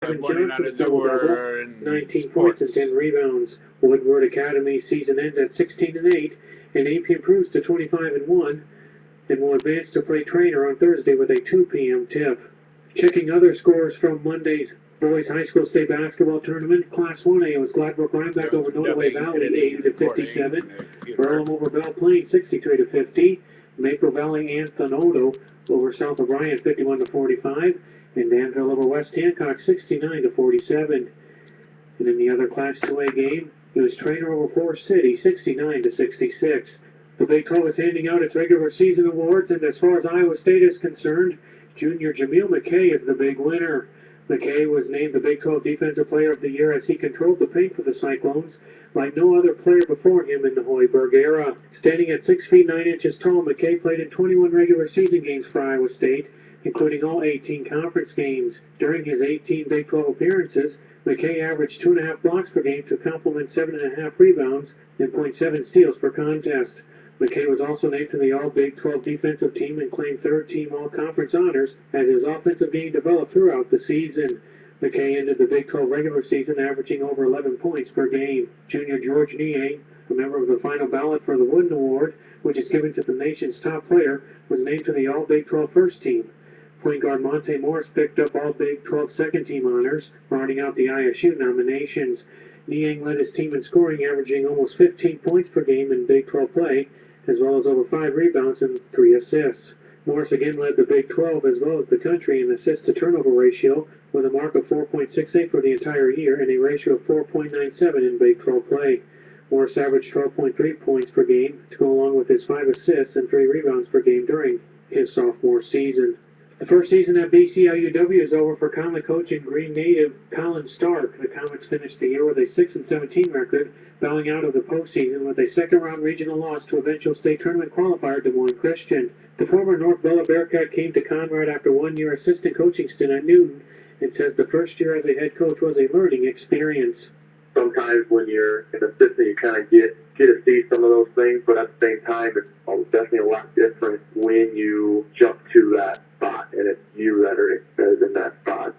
Evan Johnson's double-double, 19 points and 10 rebounds. Woodward Academy season ends at 16-8, and AP improves to 25-1, and will advance to play Trainer on Thursday with a 2 p.m. tip. Checking other scores from Monday's boys high school state basketball tournament. Class 1A was Gladbrook Rhinebeck over Nottoway Valley 80-57. Burlham over Belle Plaine 63-50. Maple Valley Anthony Odo over South O'Brien 51-45. And Danville over West Hancock 69-47. And in the other Class 2A game, it was Trainer over Forest City 69-66. The Big 12 is handing out its regular season awards, and as far as Iowa State is concerned, junior Jameel McKay is the big winner. McKay was named the Big 12 Defensive Player of the Year as he controlled the paint for the Cyclones like no other player before him in the Hoiberg era. Standing at 6 feet 9 inches tall, McKay played in 21 regular season games for Iowa State, including all 18 conference games. During his 18 Big 12 appearances, McKay averaged 2.5 blocks per game to complement 7.5 rebounds and 0.7 steals per contest. McKay was also named to the All-Big 12 defensive team and claimed third-team All-Conference honors as his offensive game developed throughout the season. McKay ended the Big 12 regular season averaging over 11 points per game. Junior George Niang, a member of the final ballot for the Wooden Award, which is given to the nation's top player, was named to the All-Big 12 first team. Point guard Monte Morris picked up all Big 12 second-team honors, rounding out the ISU nominations. Niang led his team in scoring, averaging almost 15 points per game in Big 12 play, as well as over 5 rebounds and 3 assists. Morris again led the Big 12 as well as the country in assist-to-turnover ratio with a mark of 4.68 for the entire year and a ratio of 4.97 in Big 12 play. Morris averaged 12.3 points per game to go along with his 5 assists and 3 rebounds per game during his sophomore season. The first season at BCLUW is over for Conley coach and Green native Colin Stark. The Comets finished the year with a 6-17 record, bowing out of the postseason with a second-round regional loss to eventual state tournament qualifier Des Moines Christian. The former North Bella Bearcat came to Conrad after 1 year assistant coaching stint at Newton and says the first year as a head coach was a learning experience. Sometimes when you're an assistant, you kind of get to see some of those things, but at the same time, it's definitely a lot different when you jump to that spot, and it's you that are in that spot.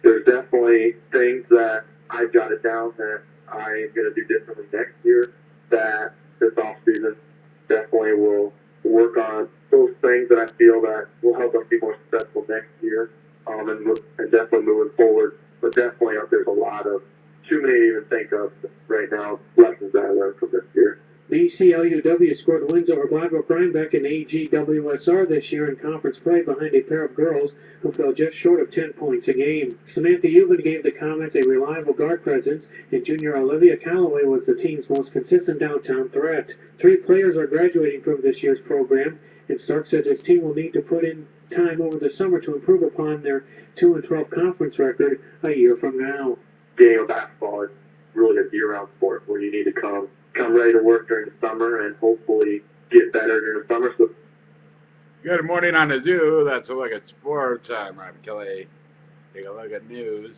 There's definitely things that I jotted down that I'm going to do differently next year, that this offseason definitely will work on those things that I feel that will help us be more successful next year, and definitely moving forward. But definitely there's a lot of too many to even think of right now, lessons that I learned from this year. BCLUW scored wins over Gladbrook Rhinebeck and AGWSR this year in conference play behind a pair of girls who fell just short of 10 points a game. Samantha Euban gave the Comets a reliable guard presence, and junior Olivia Calloway was the team's most consistent downtown threat. 3 players are graduating from this year's program, and Stark says his team will need to put in time over the summer to improve upon their 2-12 conference record a year from now. Game of basketball is really a year-round sport where you need to come ready to work during the summer and hopefully get better during the summer. So good morning on the Zoo. That's a look at sports. I'm Rob Kelly. Take a look at news.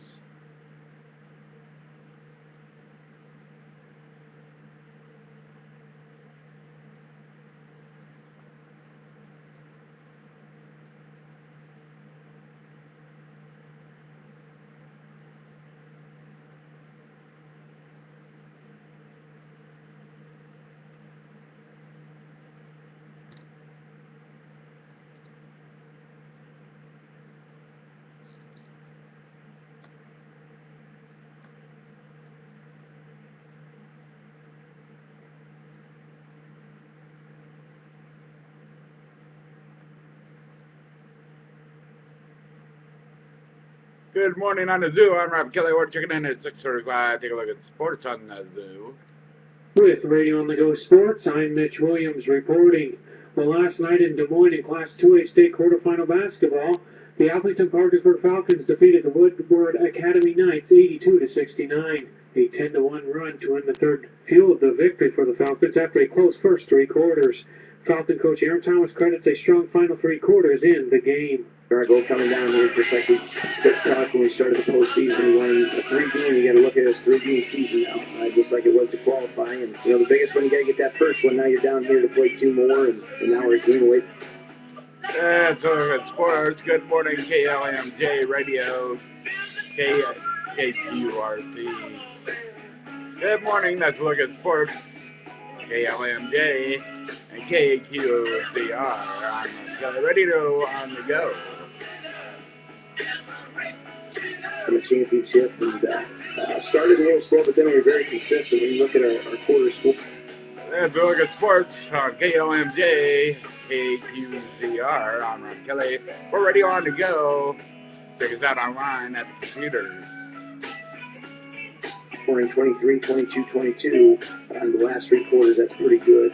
Good morning on the Zoo. I'm Rob Kelly. We're checking in at 6:35. Take a look at sports on the Zoo. With Radio on the Go Sports, I'm Mitch Williams reporting. Well, last night in Des Moines in Class 2A state quarterfinal basketball, the Appleton Parkersburg Falcons defeated the Woodward Academy Knights 82-69. A 10-1 run to win the third fueled the victory for the Falcons after a close first 3 quarters. Falcon coach Aaron Thomas credits a strong final 3 quarters in the game. Our goal coming down here, just like we talked when we started the postseason. We won a 3-game. You got to look at it as 3-game season now, just like it was to qualify. And the biggest one, you got to get that first one. Now you're down here to play 2 more, and now we're a game away. That's a look at sports. Good morning, KLMJ Radio. KQRC. Good morning, that's a look at sports. KLMJ and KQCR. I'm ready to on the go. From a championship, and started a little slow, but then we were very consistent. When you look at our quarter score. That's a look at sports on KLMJ, KQCR. I'm Ron Kelly. We're ready on to go. Check us out online at the computers. Scoring 23, 22, 22 on the last three quarters. That's pretty good.